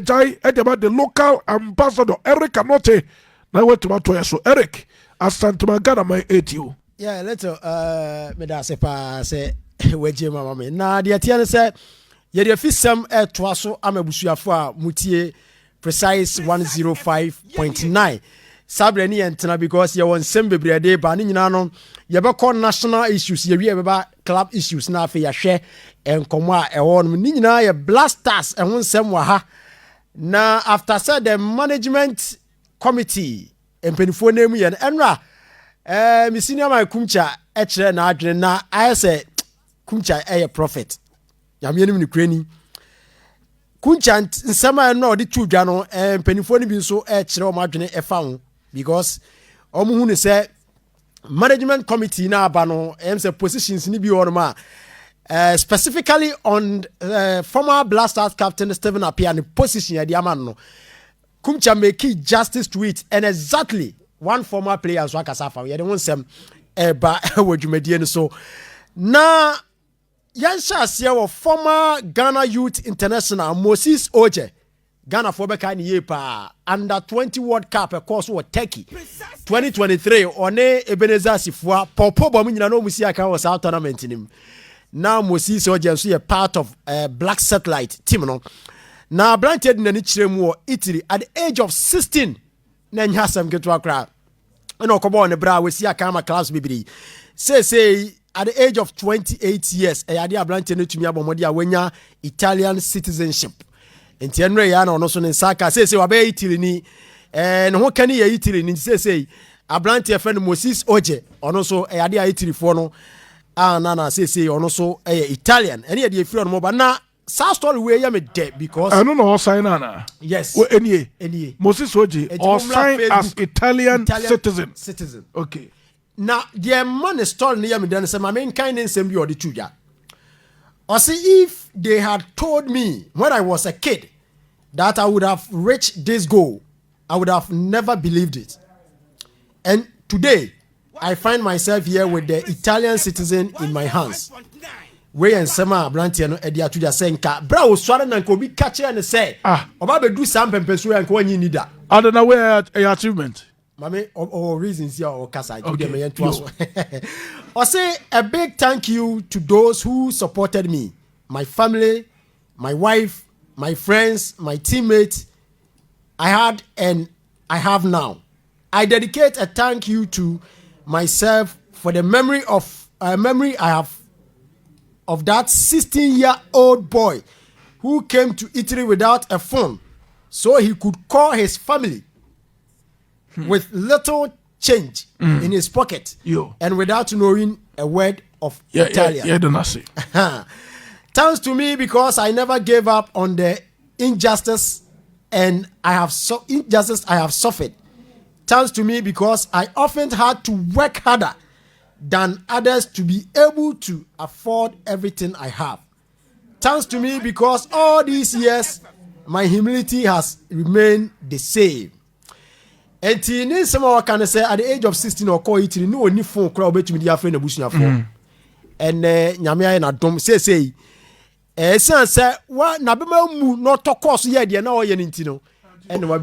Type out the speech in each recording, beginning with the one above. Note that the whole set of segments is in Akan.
Jai about the local ambassador Eric Anote. Now what to so Eric as Santamagana my 8 you. Yeah, let's me da se pa se weje mama me. Na de atia say ye de fisam toaso amabusuafo a mutie precise 105.9. Sabre ni entena because ye won sem bebrede ba ni nyina no ye be call national issues ye wi be club issues na afa ya hwe enkomo a ewo no ni nyina ye blasters ehun sem wa ha. Na after said the management committee empenifo name ye enra mi senior my kumcha e kire na adwene na I say kumcha e prophet yame nim ni krani kumcha nsema no de tudwa no empenifo ni bi so e kire o madwene e fa ho because omu hu ni say management committee na aba no say positions ni bi won specifically on former Blasters captain Stephen Appiah the position ya diamond no kumcha make justice to it and exactly one former player so akasafa we dey won sem eba wadwumadie no so na yansha ase wo former Ghana Youth International Moses Oje Ghana for beka ni yepa under 20 World Cup course wo Turkey 2023 one Ebenezer Sifua popo bom nyina no musi aka wo South tournament nim. Now Moses Oje so a part of Black Satellite team no. Now Blanted na ni chiremu Italy at the age of 16 na nyasam keto akra. No kobo ne bra we see aka class bibiri. Say at the age of 28 years e ade Blanted no tumi abomodi a wenya Italian citizenship. Enti enre ya na ono so ne saka say wa be Italy ni ne ho kan ye Italy ni say Blanted friend Moses Oje ono so e ade a Italy fo no na say ono so Italian any dey free on mo ba na sa story we ya me de because I don't know sign na yes well, any Moses Oje or sign as Italian citizen okay now the man story na ya me den say my main kind nsem bi odi tuja or see if they had told me when I was a kid that I would have reached this goal I would have never believed it, and today I find myself here with the Italian citizen in my hands. We and Sama Blantia no Edia to the Senka. Bra was swallowed and could be catcher and say, about to do some pempesu and when you need that. I don't know where a achievement. Mammy, or reasons here or Casa. Or say a big thank you to those who supported me, my family, my wife, my friends, my teammates. I had and I have now. I dedicate a thank you to myself for the memory I have of that 16-year-old boy who came to Italy without a phone so he could call his family with little change in his pocket and without knowing a word of Italian. Thanks to me because I never gave up on the injustice I have suffered. Thanks to me because I often had to work harder than others to be able to afford everything I have. Thanks to me because all these years my humility has remained the same. And in some can say at the age of 16 or call it no any phone crowd between the friend of Bushina phone. And Nyamia na dom say say what na be mu not to course here there na o ye ntino. No.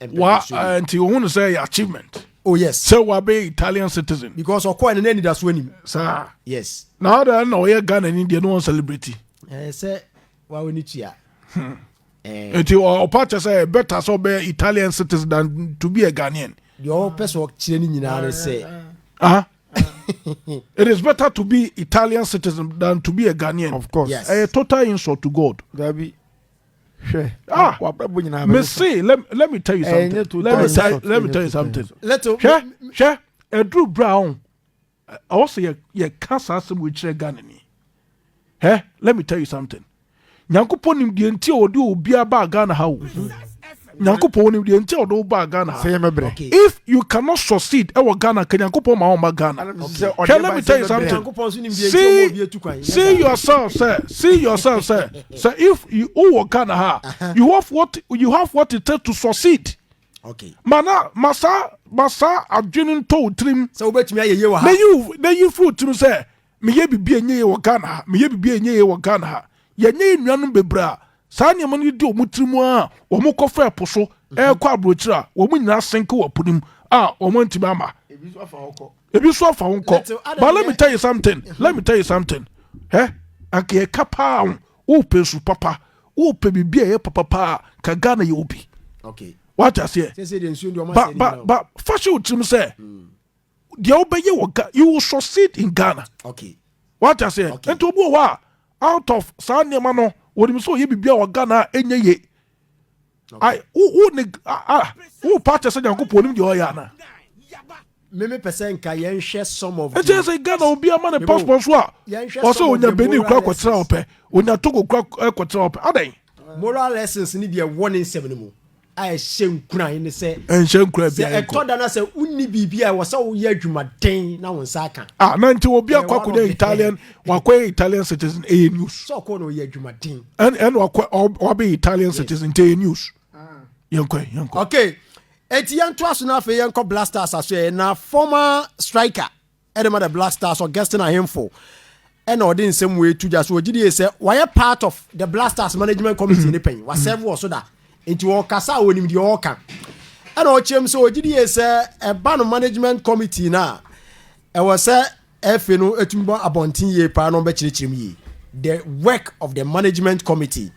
Until you want to say achievement. Oh yes. So we be Italian citizen. Because of course any that's winning. Sir. Yes. Now that no you Ghana in India no one celebrity. Say why we need here. Until or part say better so be Italian citizen than to be a Ghanaian. Your person training nyina say. It is better to be Italian citizen than to be a Ghanaian. Of course. Yes. A total insult to God. That be let me tell you something. Let me tell you something. Drew Brown, also your cancer which Ghana. Let me tell you something. Nyankopon him the enti odu obi aba Ghana how. Nyankopon him the enti odu ba Ghana. If you cannot succeed e Ghana can Nyankopon ma on Ghana. Let me tell you something. See yourself, sir. So if you owe Ghana you have what it takes to succeed. Okay. Mana masa adwinin to trim. So obetumi ayeye wa ha. Na you fruit trim say me ye bibie nye wo Ghana. Me ye bibie nye wo Ghana. Ye nye nuanum bebra saa ne man di omutrimu a wo mo kofa eposo e kwa abrochira wo mo nyina senke wo punim a wo mo ntimi ama ebi so afa wonko but let me tell you something ake kapa wo pesu papa wo pe bibia ye papa ka Ghana ye obi okay what I say but fashion utrim say the obeye you will succeed in Ghana okay what I say and to bo wa out of san nema no wodim so ye bibia wo Ghana enye ye I who part say Yankopon nim de o ya na me percent ka yen share some of it say Ghana obi ama ne passport so a o so onya Benin kura kwatra ope onya Togo kura kwatra ope adan moral lessons ni de warning 7 mu I shem kura in say shem kura bia e to da na say unni bibia wo say wo ye adwumaden na won sa aka na nti obi akwakonya Italian wakwa Italian citizen a news so ko no ye adwumaden and wakwa obi Italian citizen a news yankwa okay Etiyan to aso na fe yanko Blasters aso na former striker edema the Blasters or guesting a himfo and or din same way to just wo gidi say why part of the Blasters management committee ni pen was serve so that into o kasa wonim di o kan and o chem so wo gidi say e ban management committee na e was say efe no etumbo abontin ye pa no be chirechim yi the work of the management committee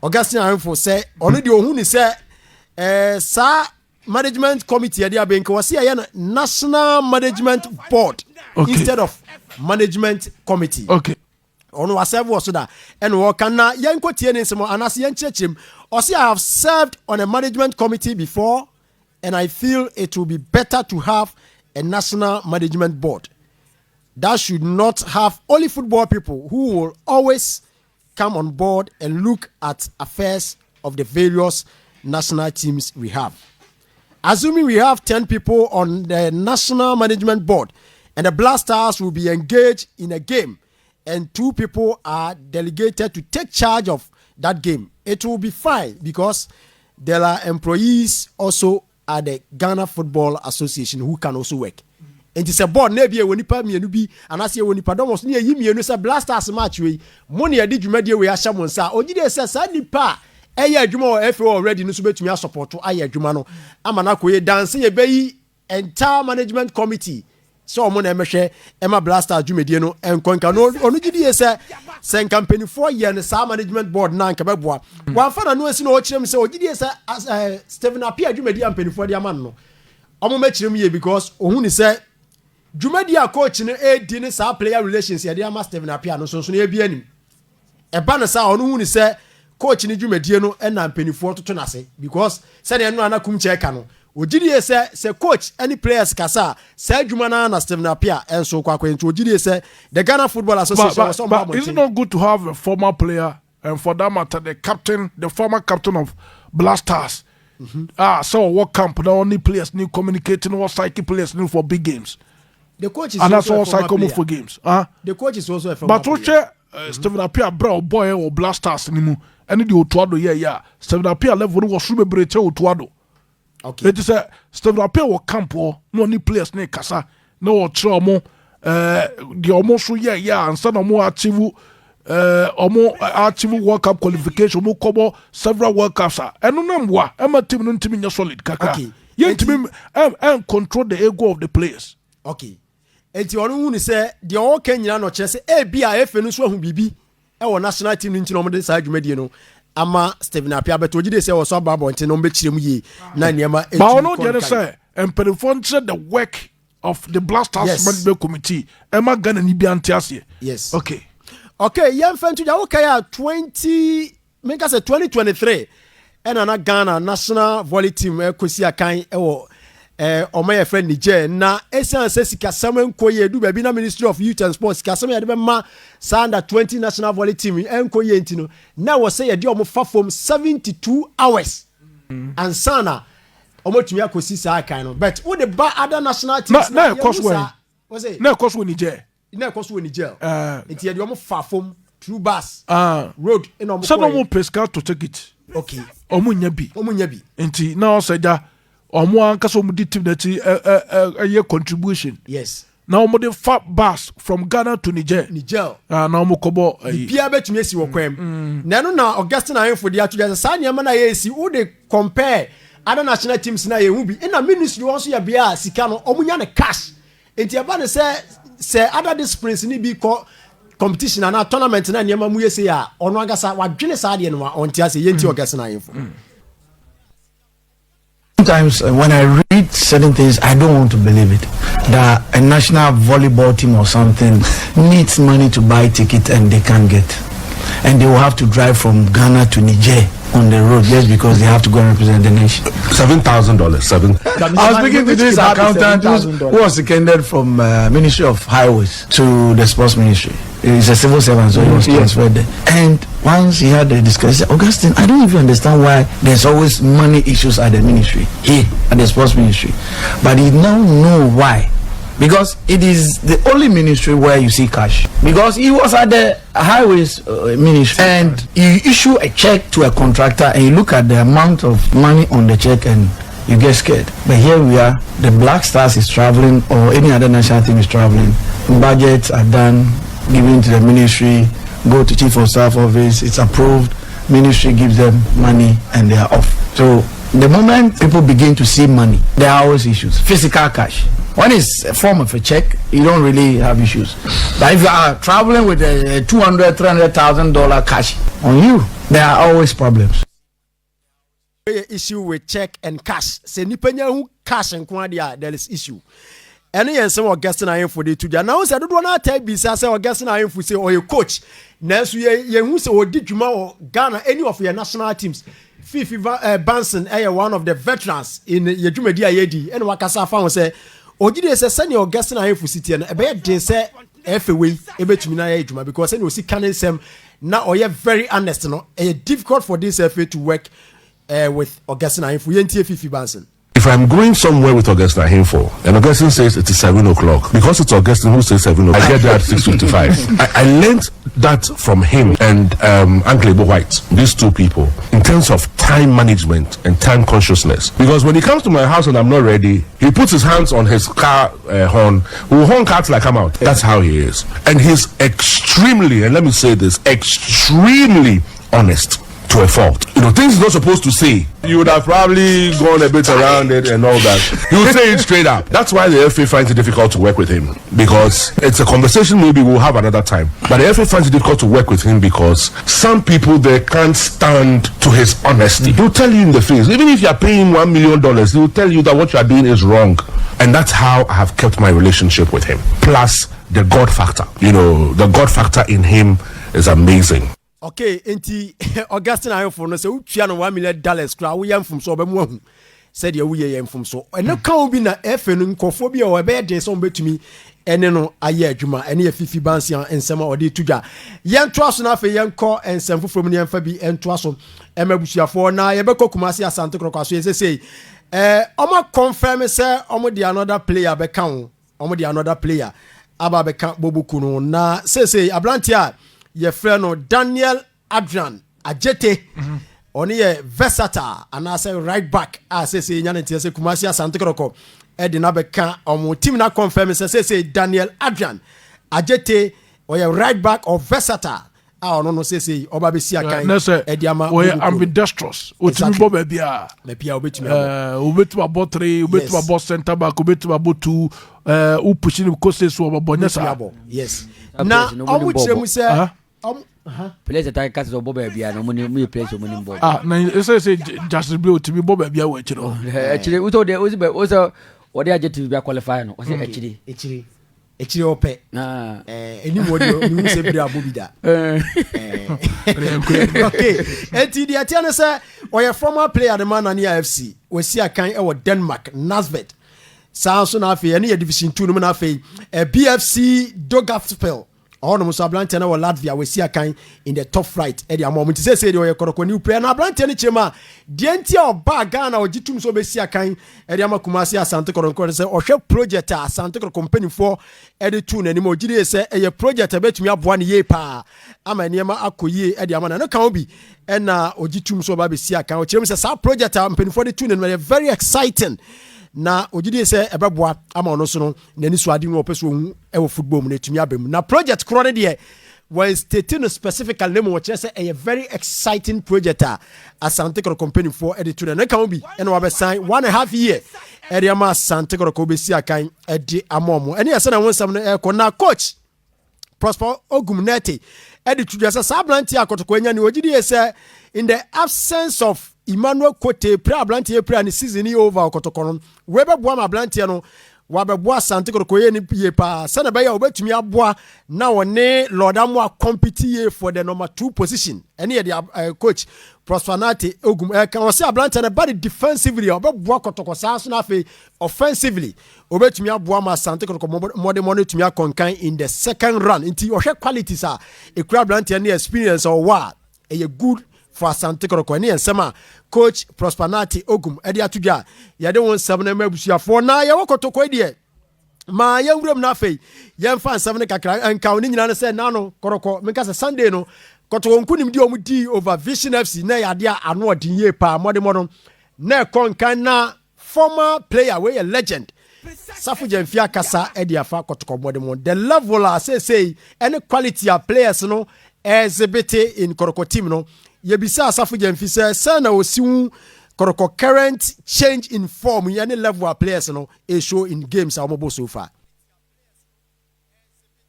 Augustine Ahemfo say onu di ohun ni say sa management committee dia benke was here national management board instead of management committee okay ono was serve so that and wo kan na yanko tie ne nsemo anase yan chechim o say I have served on a management committee before and I feel it will be better to have a national management board that should not have only football people who will always come on board and look at affairs of the various national teams we have. Assuming we have 10 people on the national management board and the Blasters will be engaged in a game and 2 people are delegated to take charge of that game, it will be fine because there are employees also at the Ghana Football Association who can also work. And it's a board maybe when you pay me and be and I say when you pardon was near you say Blasters match we money I did you media we are someone say or did they say nipa eye adwuma FA already no so betumi support to aye adwuma no amana koye dance ye be entire management committee so omo na emehwe ema Blasters adwumedie no enkonka no onu gidi say sen company 4 year ne sa management board na nka beboa wan fa na no esi no o kirem say o gidi say Stephen Apia adwumedie ampanifo de aman no omo ma kirem ye because ohun ni say dwumedie a coach ne edi ne sa player relations ye de ama Stephen Apia no so e bi anim e ba na sa onu hu ni say coach ni dwumadie no na mpanifo toto na se because say na no anakum cheka no ogidie say coach any players kasa say dwuma na Stephen Apia enso kwa kwento ogidie say the Ghana Football Association was but is it not good to have a former player and for that matter the former captain of Blasters so what camp the only players need communicating what psyche players need for big games the coach is and also that's all psycho for games the coach is also a former player Stephen Apia bra boy or Blasters ni mu ene di otuado yeah Stephen Apia level was so bebrete otuado okay it is a Stephen Apia wo camp no ni players ne kasa no tro mo the almost so yeah and some more achieve World Cup qualification mo kobo several World Cups eno na mwa ema team no ntimi nya solid kaka ye ntimi control the ego of the players okay enti onu hu ni say the all Kenya no che say e bia efe no so ahu bibi e wo national team nti no mo de sa adwumadie no ama Stephen Apia beto ogide say wo so babo nti no be kirem yi na niema e ba ono de say empirifon the work of the Blasters management committee ema Ghana ni bia ntiase yes okay yam fantu ja okay 2023 na Ghana national volley team ekosi akan e wo my friend Niger na esan sika samen koye du baby na Ministry of Youth and Sports ka samen ya de ma under 20 national volley team enkoye ntino na wo say ya de omo fa from 72 hours and sana omo tumi akosi sa kan no but wo de ba other national teams na course we Niger enti ya de omo fa from through bus road in omo so no mo pesca to take it okay omo nya bi enti na o seja omo anka so mu di team that a contribution yes Now mo the fat bus from Ghana to Niger. Now mo kobo. Bia betumi esi wo kwam. Na no na Augustine Ahemfo de atoja sa nyama na ye esi wo de compare other national teams na ye hu bi. Na ministry won so ya bia sika no omunya ne cash. Enti aba ne say other disciplines ni bi competition and tournament na nyama mu yesi ya ono agasa wadwene sa de no onti ase yenti Augustine Ahemfo. Sometimes when I read certain things, I don't want to believe it. That a national volleyball team or something needs money to buy tickets and they can't get. And they will have to drive from Ghana to Niger on the road just because they have to go and represent the nation. $7,000. I was speaking to this accountant who was seconded from Ministry of Highways to the Sports Ministry. He's a civil servant, so he was transferred there. And once he had the discussion, he said, Augustine, I don't even understand why there's always money issues at the ministry, here at the Sports Ministry. But he now knows why. Because it is the only ministry where you see cash. Because he was at the highways ministry and you issue a check to a contractor and you look at the amount of money on the check and you get scared. But here we are, the Black Stars is traveling or any other national team is traveling. Budgets are done, given to the ministry, go to Chief of Staff office, it's approved, ministry gives them money and they are off. So the moment people begin to see money, there are always issues. Physical cash. When it's a form of a check, you don't really have issues. But if you are traveling with a $200,000, $300,000 cash on you, there are always problems. Issue with check and cash. Say nipenya who cash and quantity there is issue. Any and some Augustine Ahemfo de today. Now say I don't want to tell bisa say Augustine Ahemfo say or your coach. Now so ye who say or did Juma or Ghana any of your national teams. Fifi Banson one of the veterans in Yejuma Diayedi and Wakasa found say Ojide say send your Augustine Ahemfo city and be dey say FA ebetumi na Yejuma because any osi can sem na or very honest no difficult for this FA to work with Augustine Ahemfo yentie Fifi Banson. If I'm going somewhere with Augustine Ahemfo and Augustine says it is 7 o'clock, because it's Augustine who says 7 o'clock, I get there at 6:25. I learned that from him and Uncle White, these two people, in terms of time management and time consciousness. Because when he comes to my house and I'm not ready, he puts his hands on his car horn, will honk out till I come out. That's how he is. And he's extremely, and let me say this, extremely honest. To a fault. You know, things he's not supposed to say. You would have probably gone a bit around it and all that. He would say it straight up. That's why the FA finds it difficult to work with him. Because it's a conversation maybe we'll have another time. But the FA finds it difficult to work with him because some people, they can't stand to his honesty. He'll tell you in the face. Even if you're paying $1 million, he'll tell you that what you're doing is wrong. And that's how I have kept my relationship with him. Plus, the God factor. You know, the God factor in him is amazing. Okay, enti Augustine Ahemfo no say utua no $1 million kra wo yam fom so obamu ahu said ye wo yam fom so eno kan bi na efe no nkofo bi o be de so betumi ene no aye adwuma ene ye Fifi Bansia ensema ode tudwa yento aso na afa yenko ensem foforo ne yemfa bi ento aso emabusuafo na ye be kokumasi asante krokwaso ye say omo confirm say omo de another player be kan omo de another player aba be kan bobuku no na say abrantia ye friend Daniel Adrian Ajete oni ye versatile and I say right back say nyane tie say Kumasi Asante Kroko e de na beka omo team na confirm say Daniel Adrian Ajete or ye right back or versatile no say oba be si akan e de ama we ambidextrous otimi bo ba bia obetumi obetuma bo 3 obetuma bo center back obetuma bo 2 u pushing ko say so obo nyesa yes na omo chiremu say place attack cast of Bobby Bia no money place of money bob. Na say just be to be Bobby Bia we chiro. Actually we told there was what they are to be qualify no. Was actually ope. Anybody you say be Bobby da. Okay. Enti the atiana say or former player the man na FC. We see akan e Denmark Nasvet. Sounds na afi any division 2 no na afi BFC Dogafspel. All the Musa Blantena or Latvia we see a kind in the top right. Eddie moment to say you are new player. Now Blantena Chema, Dientia or Bagana or Jitum so be see a kind Eddie Makumasi Santa Coron say or show project Santa Company for Eddie Tune anymore. Gide say a project I bet me up 1 year pa. Ama Niama Akuye Eddie Amana no can be and Ojitum so baby see a kind. Chema say project I'm paying for the tune and very exciting. na ogidi say ebeboa ama ono so no nani so ade no opeso hu e football mu na tumi abem na project kro ne de was stating specifically name what say a very exciting project Asante Kotoko company for editor na kan bi e na wa be sign 1.5 year area ma Asante Kotoko be si akan e di amomo ene yesa na wonsam na ko na coach Prosper Ogumnete editor say sablanti akotoko anya ni ogidi say in the absence of Emmanuel Kote pre-ablanti pre season over Kotoko no we be boa ma ablanti no wabeboa Asante Kotoko ye ni pie pa sana ba ya obetumi aboa na wone Lord Amwa compete for the number 2 position ene ye the coach Prosperity Ogum kan wose ablanta na body defensively obeboa Kotoko sa so na fe offensively obetumi aboa ma Asante Kotoko modern tumi akonkan in the second run inti ohwe qualities ekura ablanta na experience or wa e good for Asante Kotoko ne ensema coach Prosperity Ogum edi atuga ya de won 7 na mabusuafo na ya Kotoko die ma ya wuram na afei ya mfa 7 kakra anka oni nyina ne se na no Kotoko menka se Sunday no Kotoko nkunim di omudi over Vision FC na ya de ano odin ye pa modern na konkan na former player we a legend Safu Jemfia kasa edi afa Kotoko modern the level say any quality of players no exhibit in Kotoko team no Yebisa Safu Jemfi say na osiwu Kotoko current change in form any level of players no e show in games amobo so far.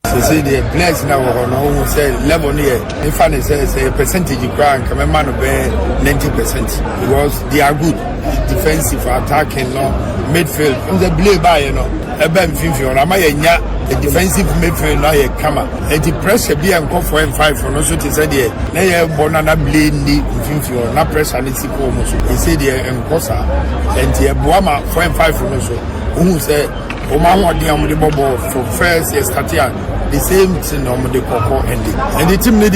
So the players now no say level here if I say percentage grant come man be 90% because they are good defensive attacking no midfield the play by you know ebe mfimfi ona ma yenya the defensive midfield na ye kama and the pressure be and for M5 no so to say there na ye bona na play ni mfimfi na pressure ni siko mo so e say there enkosa and ye boama for M5 no so who say o ma wodi am the bobo for first year start here the same thing on the Koko and the team need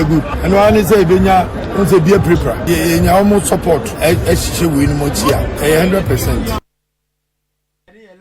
good and one say benya on say be prepare ye nya almost support e she win mo tia 100%.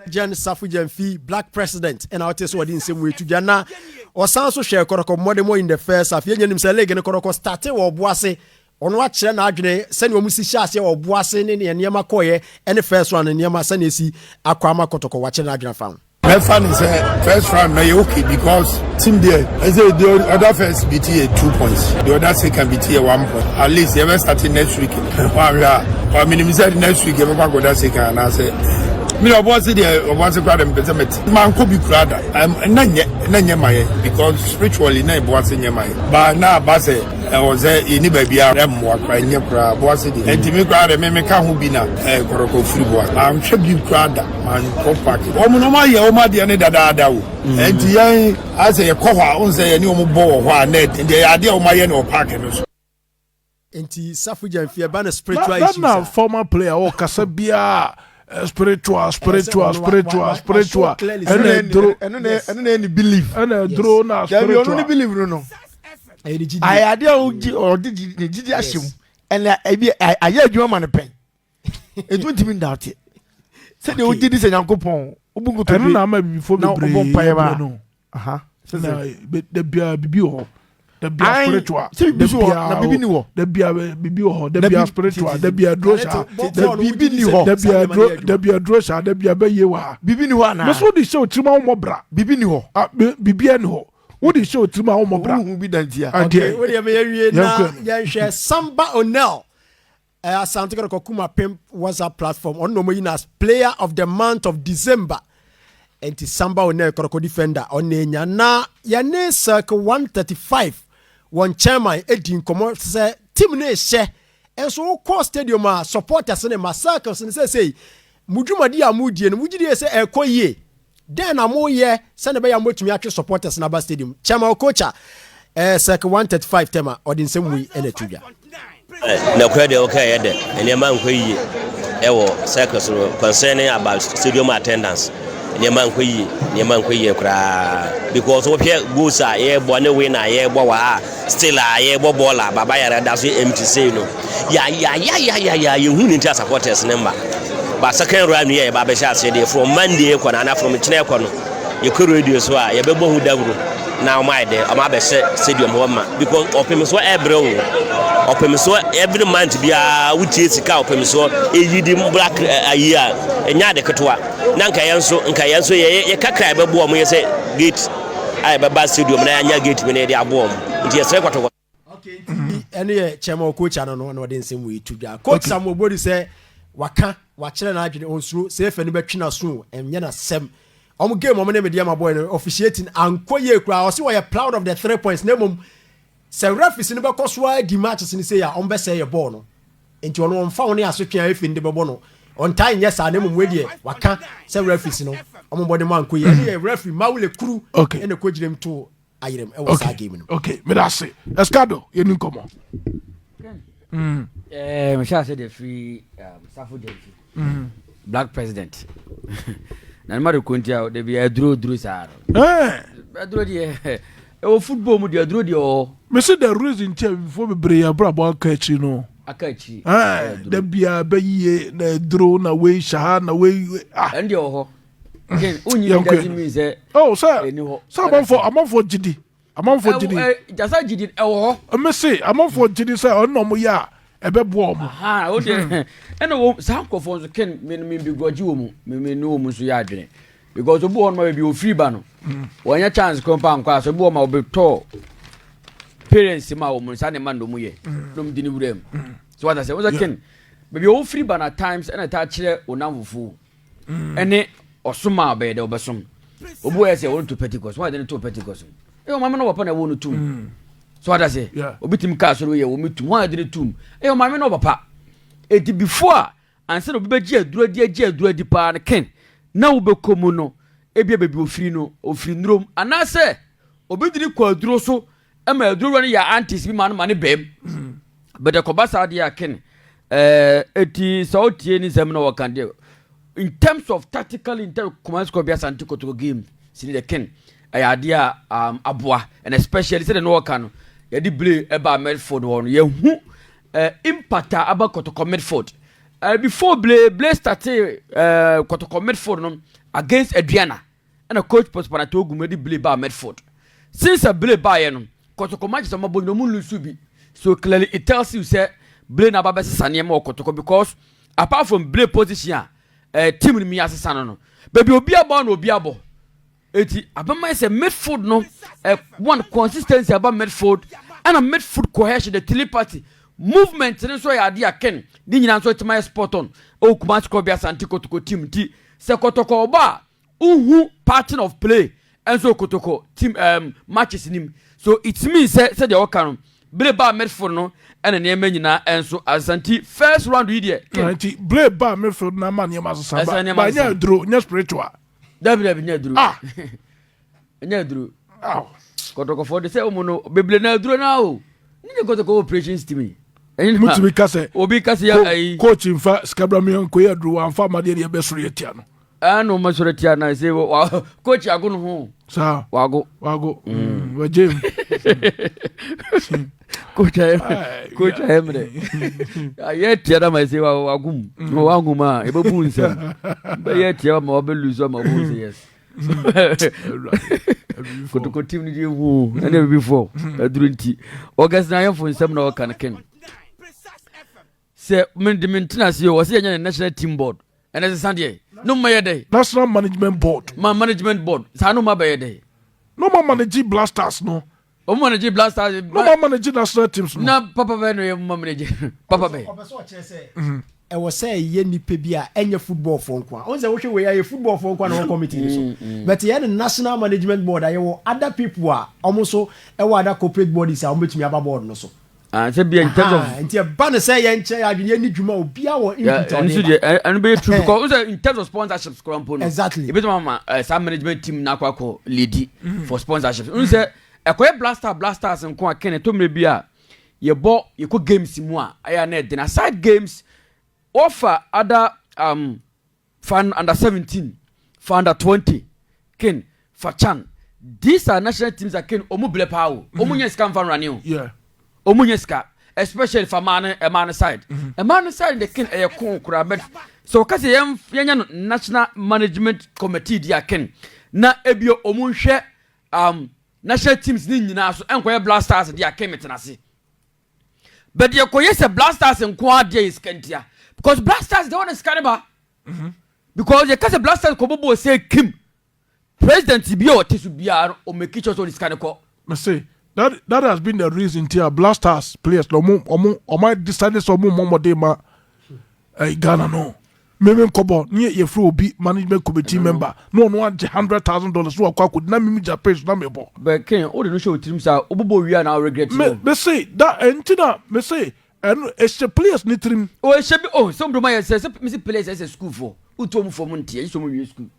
Jan Safu Jemfi black president and out so in same way to Jana or sound so share Kotoko more in the first half yenim say leg and Kotoko started or boase on what chen adwene send we musi shase or boase ne niema koye and the first one niema sanesi akwama Kotoko watch na adwene found. My fan is first round na okay because team there I say the other first BT 2 points the other second BT 1 point at least ever starting next week or minimum next week ever go that second and I say me obo say the obo say crowd impediment man ko bi crowd nanye my because spiritually na obo say nyama but na ba say was any baby am wa kwa nye crowd obo say the ntimi crowd me ka ho bi na Kotoko free boy am hwe bi crowd man ko park o mo no ma ye o ma de ne dada wo enti yan as ye ko hwa on say ye ni o mo bo hwa na de ade o ma ye no park no so enti Safu Jemfi ba na spiritual issues na former player o kasa bia spiritual and any belief and draw na spiritual no believe no I ade o did ashim and I hear you man pen it won't mean that say they did this Yankopon obungu to na ma before be no the bibi ho the bia spiritual na bibi ni wo the bia bibi ho the bia spiritual the bia drosha the bibi ni ho the bia drosha the bia be yewa bibi ni ho na me so di show trima wo mobra bibi ni ho bibi ni ho wo di show trima wo mobra bi dantia okay we dey me na ya hwe Samba Onel Asante Kotoko kuma pimp WhatsApp platform on no mo as player of the month of December and Samba Onel Kotoko defender on nya na ya ne circle 135 one chairman Edin Komo say team na ehye enso ko stadium a supporters ne massacres ne say mudwumadi amudie no mugidi say ekoyie den amoye say ne be ya motumi atwe supporters na ba stadium chairman coacher circle 135 tema odin semwe ene tudwa na kwa de okay de enema nkoyie ewo circles concerning about stadium attendance enema nkoyie kra because we pay goals a ye bo na we na ye bo wa still a ye bo ball a baba ya da so empty say no ya ye hu ni supporters number but second round here baba sha say dey from Monday ko na from Chine ko no ye ko radio so a ye be bo hu dabro now my dey am abese stadium ho ma because opem so ebre o opemiso every month bia wutie sika opemiso eyidi black ayia enya de ketwa na nka yenso ye kakra bebo mo ye se gate ai baba stadium na anya gate me na de abo nti yesre kwatoko. Okay, ene chairman coach ano no de nsem we tudwa coach Samuel Boadu say waka kire na adwene onsuro say fa ni betwe na so enye na sem game omo ne media my boy officiating ankoye kura o say we are proud of the 3 points na mum say referees ni be koso di matches ni say ya on be say your ball no enti ono on fa woni asotwa efi ndi bebo no on time yes na mum we die waka say referees no omo body man ankoye e referee mawule kuru ene ko jirem to ayirem e was game no. Okay, me that say Escado you nin komo me sha say the free Safo Jensi black president na mari kontia de bi aduro saro aduro de o football mu de aduro de o me say the reason before be bring ya bra bo akachi no akachi de bia be ye na aduro na we sha na we and de ho again onyi doesn't mean say sir I'm for gidi jasa gidi e ho me say I'm for gidi say on no mo ya ebe bo mo o de eno sa nkofo so ken me bi goji wo mu me no mu so ya adwene because obu on ma bi o free ba no wonya chance ko pa nkwa so obu ma obeto parents ma wo mu sa ne man do mu ye dum dini wurem so what I say was ken be o free ba na times and ta kire onamfufu ene osuma be de obesom obu e say won to Pentecost why didn't to Pentecost e mama no papa na wo no tum so what I say obitim ka so ye wo mitum why didn't tum e mama no papa eti before anse no be gi aduro di pa na ken na wo be komu no ebia bebi ofiri nrom anase obidiri kwa aduro so e ma aduro no ya antis bi ma no bem but the kobasa dia ken eti sautie ni sem no wakande in terms of tactical in terms commerce ko bia santiko to game sini the ken ayadia aboa and especially say the no wakano ya di play eba Medford won ye hu impact aba kotoko Medford before play started kotoko Medford no against Adriana and a coach post panatogu medi play ba Medford since a play ba ye no kotoko match some boy no mu lose bi so clearly it tells you say play na baba sane ma kotoko because apart from play position team ni mi asesa no baby obi abo na obi abo eti abama say Medford no one consistency about Medford and a Medford cohesion the telepathy movement ni so ya dia ken di nyina so tima sport on o kuma ko bia santiko to team ti se kotoko oba uhu pattern of play and so kotoko team matches nim so it means say the okano blay ba Medford no and na ema nyina enso asanti first round we there anti blay ba Medford na man yema so ba nya dro nya spiritual dabi nya dro nya dro kotoko for the say omo no beble na dro na o ni kotoko operations team mutumi kase obi kase ya ai coach infa skabra mi nko ya dro anfa ma de be soro yetia no ano ma soro tia na say coach ago no ho sa wago we jam coach emre ayetia na ma say wagum waguma e babu nsa ba yetia ma obeluzo ma obu say yes kotoko team ni hu na before adurunti August na yefo nsem na okan ken se mentina se o se nya national team board and as sande no mayede national management board management board sa no mabayede no ma manage blasters no o manage blasters no ma manage national teams no na papa be no ye manage papa be obeso chese e wo say ye nipa bi a enye football for nkwa on say wo hwe we ya football for nkwa na committee so but ye the national management board aye wo other people a almost e wo other corporate bodies a betumi aba board no so say be in terms of ntia ba na say ye nche adwene ni dwuma obi a wo input on it and be true because in terms of sponsorships krampo no exactly e be mama some management team na kwako lead for sponsorships un say ekoye blasters nko akene to mre bi a ye bo ye ko games mu a aya na de na side games offer other fan under 17 fan under 20 ken fachan these are national teams that ken omu ble pawo omu nyeska fan rani yeah omu nyeska especially for man side a man side the ken e kon kura but so kasi yenya national management committee dia ken na ebio omu hwe national teams ni nyina so enkoye blasters dia ken metenase but you ko yes blasters and quad is kentia because blasters don't want to because you case blasters COMEBOL say Kim president bi o tesu bia o make sure so this kind of me say that has been the reason here blasters players no mo decided so mo dey ma Ghana no me kobo ni ye free obi management committee member no $100,000 so akwa na me Japan na me bo but Ken o de no show team sa obobo wi na regret me say that entina me say and it's the players ni trim o she bi o some do my say me say players as school for utom for monty so mo wi school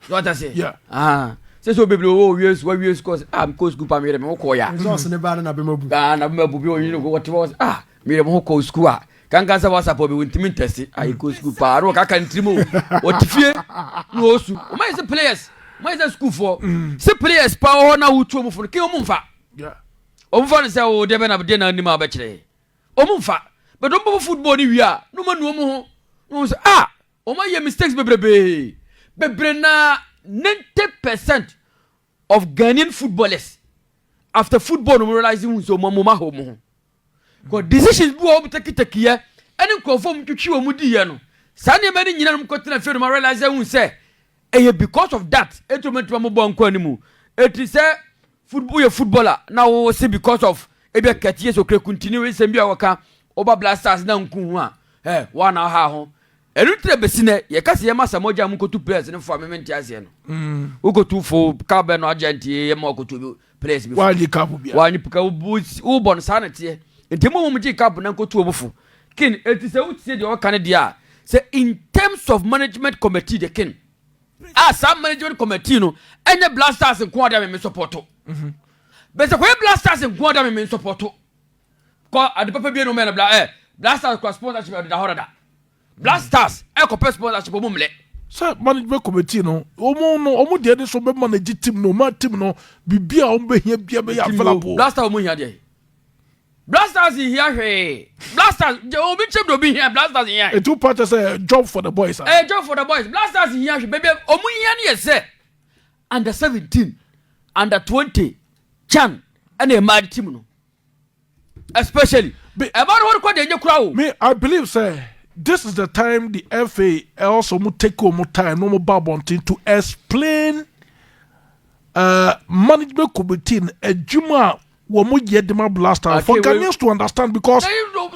what I say yeah say so baby o wi school am ko school pa me dem ko ya so se ne ba na be mabu na be mabu bi o yin ko what was me dem ko school kankan sa WhatsApp obi wintimi test I go school pa ro ka kan trimo o tifie no osu o mai say players mai say school for say players pa ho na wutu mu for ke o mu mfa yeah o mu fa ne say o de be na be na nima ba kire o mu mfa but don bo football ni wi a no ma no mu ho no say o mai ye mistakes bebre na 90% of Ghanaian footballers after football no realizing so mo ma ho mo go decisions bu o take here any confirm twitwi o mu di ye no sa ne mani nyina no kotena fe no ma realize hu say because of that etroment mo bo anko animu eti say footballer now we say because of ebe katie so kre continue we say bia waka oba blasters na nku hu a wa na ha ho erutre besine ye kase ye masa moja mu kotu players ne for amement ase no we go to for carbon agent ye mo kotu players before wa ni kapu bia wa ni puka u bon sanete ntemo mo ji cap na nkotu obufu kin eti se utie de o kan dia say in terms of management committee the kin some management committee no enye blasters nko ada me support be se ko blasters nko ada me support ko ade papa bi no me na blasters ko sponsorship da horada blasters ko sponsorship mo mle so management committee no omo de so be manage team no ma team no bibia o be hia bia be ya available blasters o mo hia de blasters here blasters obi chem do be here blasters here a two part say job for the boys job for the boys blasters here baby omu hia ne say under 17 under 20 chan and a mad team no especially about what kwa de kura o me I believe say this is the time the FA also mu take more time no more babontin to explain management committee adwuma wo mo ye dem blaster for Ghanaians to understand because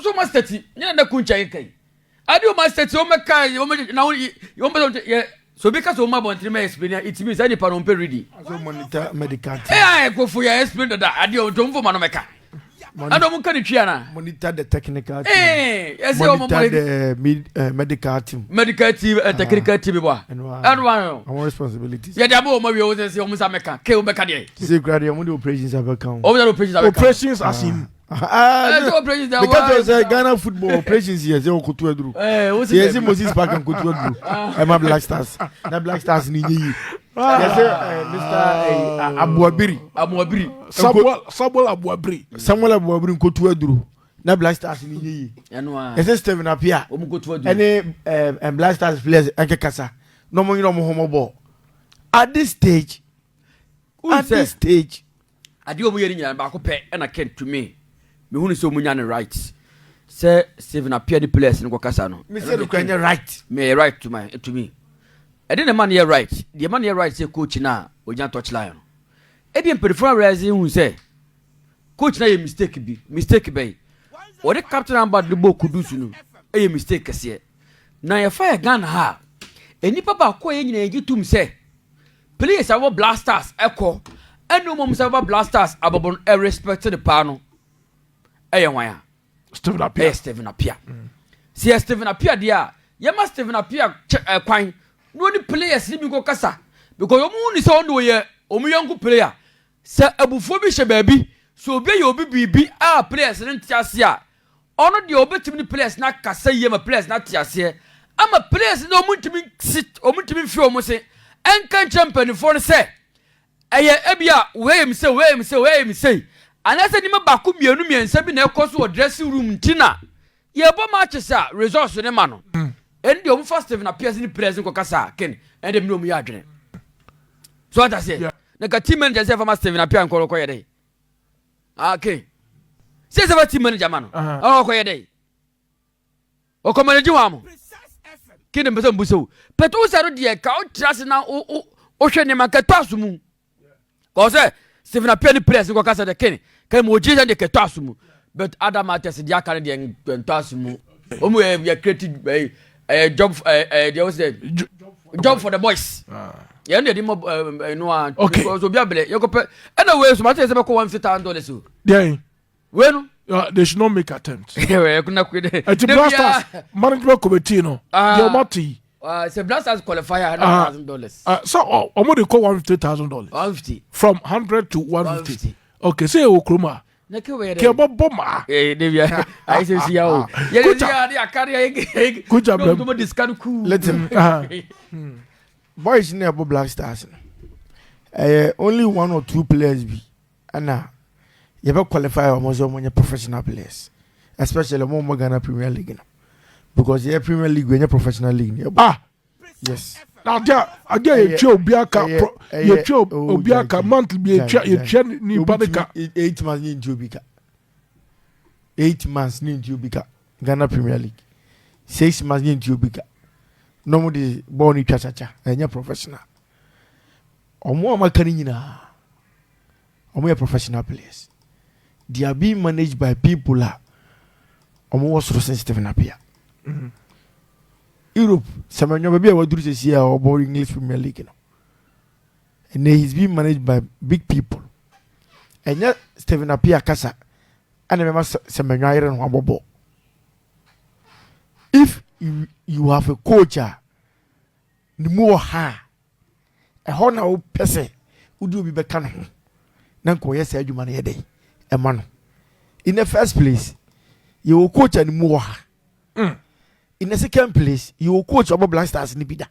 so much 30 na kuncha yekai adi o master 30 o meka na o so because o ma bontri me explain it means any parompe ready so monitor medical go for your explain that adi o don fo ma no meka ado mo kan twa na monitor the technical team monitor the medical team and technical team boy and one our responsibilities yeah dey mo we o say o musa meka ke o meka dey say grade o mo the operations abeka operations as in because Ghana football operations here say okotu aduru yes Moses Park and kotu aduru Emma Black Stars na Black Stars ni yi yes Mr Abuabiri Samuel Abuabiri kotu aduru na Black Stars ni yi yes Steven Apia o mu kotu aduru and Black Stars players akekasa no mo yino mo homo ball at this stage adi o mu yeri nyana ba ko pe na ken to me hunu so munya ne right say Steven Apia the players nko kasa no me say the right me right to me e dey the man here right the man here right say coach na onya touch line no e dey perform reason hu say coach na ye mistake be o the captain amba the ball kudusu no e mistake kase na ye fire Ghana ha enipa ba ko ye nyina yitum say players our blasters eko enu mom say blasters abobon e respect the pa no wanya Steven Apia si Steven Apia dia ye ma Steven Apia kwan no ni players ni go kasa because omu ni so no ye omu yanku player se abufo bi hye baabi so obi ye obi bibi players ni ntiase a ono de obetimi ni players na kasa ye ma players na tiase ama players no omu ntimi fi omu se enkan champion for se eye ebia we say anase ni mabako mienu miensa bi na ekoso wo dressing room ntina ye bo matches a resource ne ma no endi o first Steven Apia ni president ko kasa ken ende mi no mu ya adwene so what I say na ka team manager say for Steven Apia nko ko ye dey okay Say the team manager man. Oh, ko yede. O ko manage wa mo. Kini mbeso mbuso. But o say de ka o trust na o hwe ne man ka to asumu. Ko say Stephen Apia ni press ko kasa de kini. Kai mo Jesus de ka to asumu. But Adam Matters de aka de to asumu. Omo ya creative job there was the job for the boys. Yeah, they mo no because obi abele you go pay anyway so matter say be ko $150,000. Yeah. When they should not make attempts. Yeah, kuna kwede. The Blasters management committee no. They mati. Say Blasters qualifier $100,000. So omo dey call $150,000. 150 from 100 to 150. Okay, say Okroma. Ke boma. Devia. I say see ya. Yeah, they carry good job. No discount cool. Let him. Boys never Black Stars. Only 1 or 2 players be. And now, you ever qualify almost all your professional players, especially more Ghana Premier League. Because your Premier League when your professional league. Yes. Now there again, you Obiaka monthly be a ni panika 8 months in Jubika. 8 months in Jubika. Ghana Premier League. 6 months in Jubika. Nobody born in Chacha and you're professional. Or more Macarina. Or more professional players. They are being managed by people or more sensitive and appear. Europe, some of you will do this year or board English Premier League. And he's being managed by big people. And yet, Stephen Apia Casa, and remember some iron one bobo. If you have a coach, the more ha, a honor person would you be back? Nanko, yes, you money a day, a man. In the first place, you will coach and more. In the second place, you will coach Obo Blasters Nibida.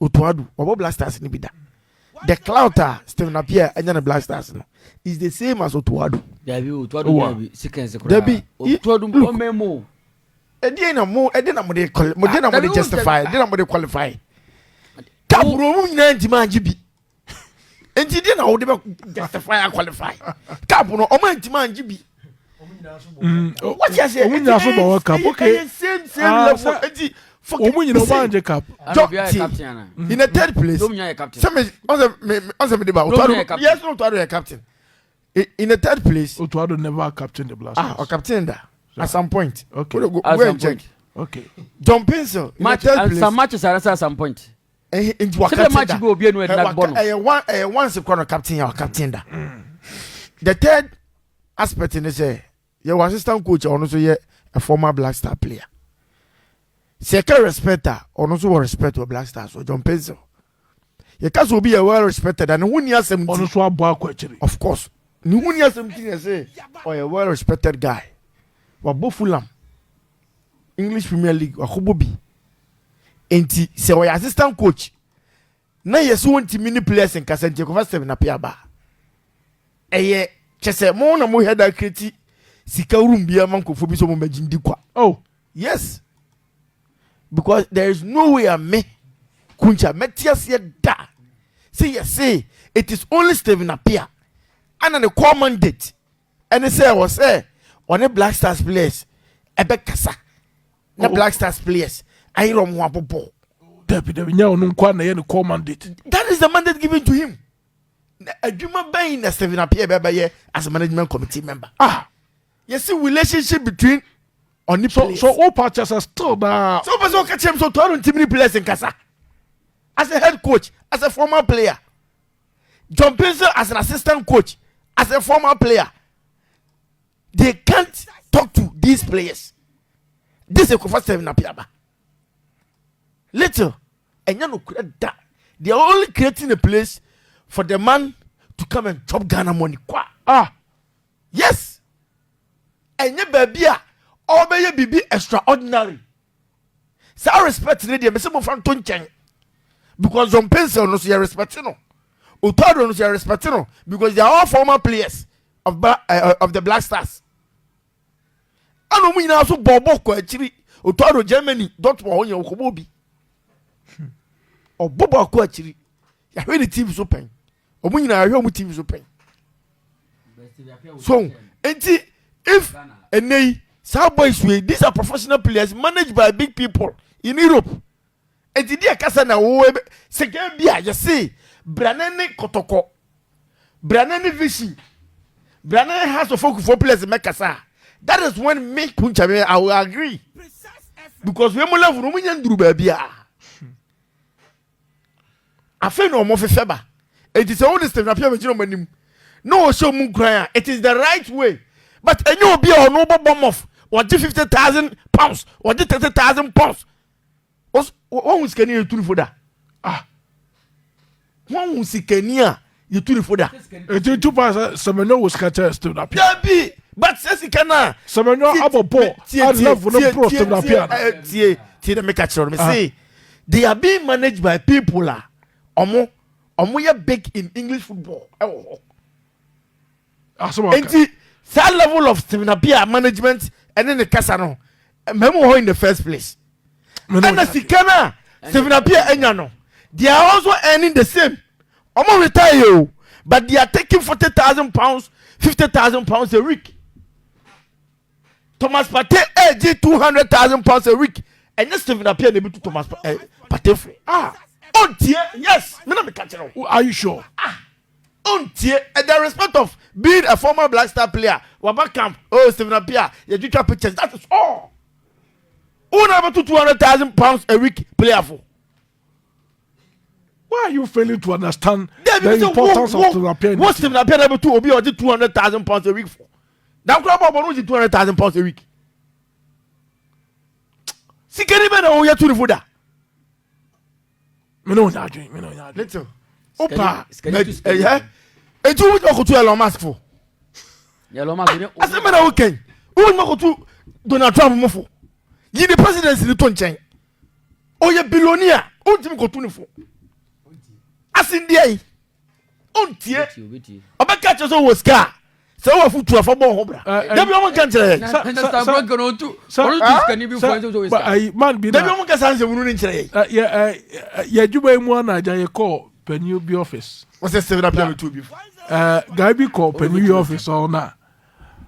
Utuadu, Obo Blasters Nibida. The clouter, Stephen Apia, and then the Blasters is the same as Utuadu. Debbie, Utuadu, memo. I didn't justify, I didn't qualify. Capro 90 man GB. And you didn't know justify and qualify. Capro, oh my man GB. What you say? Okay, same level. Cup. In the third place, yes, no, captain. In the third place, Utuado never captained the Blasters. Or captain that at some point. Okay, go and check. Okay. John Pencil. Match and some matches are at some point. Into a match go be once a corner captain or captain that. The third aspect in this. Your assistant coach or also a former Black Star player. Second respecter or also respect to a Black Stars or John Pencil. Your case will be a well respected and who near some of course. No one has something to say or a well respected guy. Wabo Fulham English Premier League or Hobobi. Enti say your assistant coach. Na yesu want mini players in Kasante ko first na piaba. Eye chese mo na mo head create sika room bia man ko fobi so mo magindi kwa. Oh, yes. Because there is no way me kuncha metias ye da. Say it is only Stephen Apia and the core mandate. And they say was on the Black Stars players ebe kasa. Na Black Stars players ayi rom ho abobo. Debi nya onu kwa na ye the core mandate. That is the mandate given to him. Adwuma bayin na Stephen Apia be as a management committee member. You see relationship between on the so all parties are still there. So person catch him so to run team players in Kasa. As a head coach, as a former player. John Pencil as an assistant coach, as a former player. They can't talk to these players. This is the first time in Apiaba. Little and you know that they are only creating a place for the man to come and chop Ghana money. Yes. And your baby or may be extraordinary. So I respect the lady, Mr. Mofan Tunchen. Because John Pencil knows you are respecting. Utado knows you are respecting because they are all former players of the Black Stars. I know we now so Bobo actually Utado Germany don't want your Kobobi. Or Bobo actually. You hear the team is open. Or when you know your team is open. So if some boys these are professional players managed by big people in Europe. And the kasa na wo second bia you see Branene Kotoko Branene Vichy Branene has to focus for players make kasa. That is when me kunchame I will agree. Because we mo level no munyan duru ba bia. Afen no mo fefeba. It is all the stuff na pia me manim. No show mun kran. It is the right way. But enyo obi o no bomb off. What 50,000 pounds? What 30,000 pounds? What was Kenya you to for that? One was Kenya you to for that. 2 pounds. Semeno was catcher still up here. But says he cannot. Semeno abo I love no pro still up here. See make a sure. Me say they are being managed by people la. Omo ya big in English football. And that level of Seminapia management and then the Casano. Memo in the first place. And the Sikana, Seminapia Enyano. They are also earning the same. Omo retire you, but they are taking 40,000 pounds, 50,000 pounds a week. Thomas Partey AG 200,000 pounds a week. And yes, Seminapia able to Thomas Partey free. Oh dear, yes. Are you sure? And the respect of being a former Black Star player, Waba Camp, Stephen Apia, you do pictures. That is all. Who never to 200,000 pounds a week player for? Why are you failing to understand the importance of Stephen Apia? What Stephen Apia able to be 200,000 pounds a week for? That club about 200,000 pounds a week. See, can you know you to the fooder? Me know that dream. Let's go. Opa, yeah. And you will go to Elon Musk for. Elon Musk. As a matter of okay, who will go to Donald Trump for? You the presidency the Tonchen. Oh, you billionaire. Oh, you go to for. As in the oh, dear. About catches over scar. So what food to a football hobra. Never one can say. But I man be never one can say woman in Chile. Yeah, you buy one. I call Penny be office. What's the 7 up to be? Guy be called Penny office all now.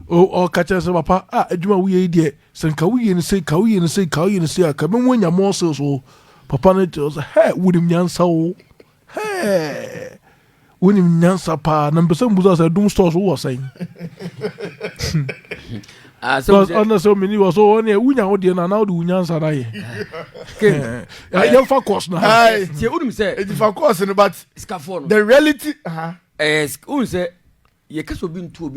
Oh, catches of papa. Juma we dear. Send Kawi and say Kawi and say Kawi and say, come on when your muscles. Oh, Papa tells hey, would him yan so. Hey. When him Nansa pa number some was a doom stores who was saying. So under so many was so only a winner audience and now do Nansa. I don't for course now. I wouldn't say it for course, but scaffold. The reality, say you can't be too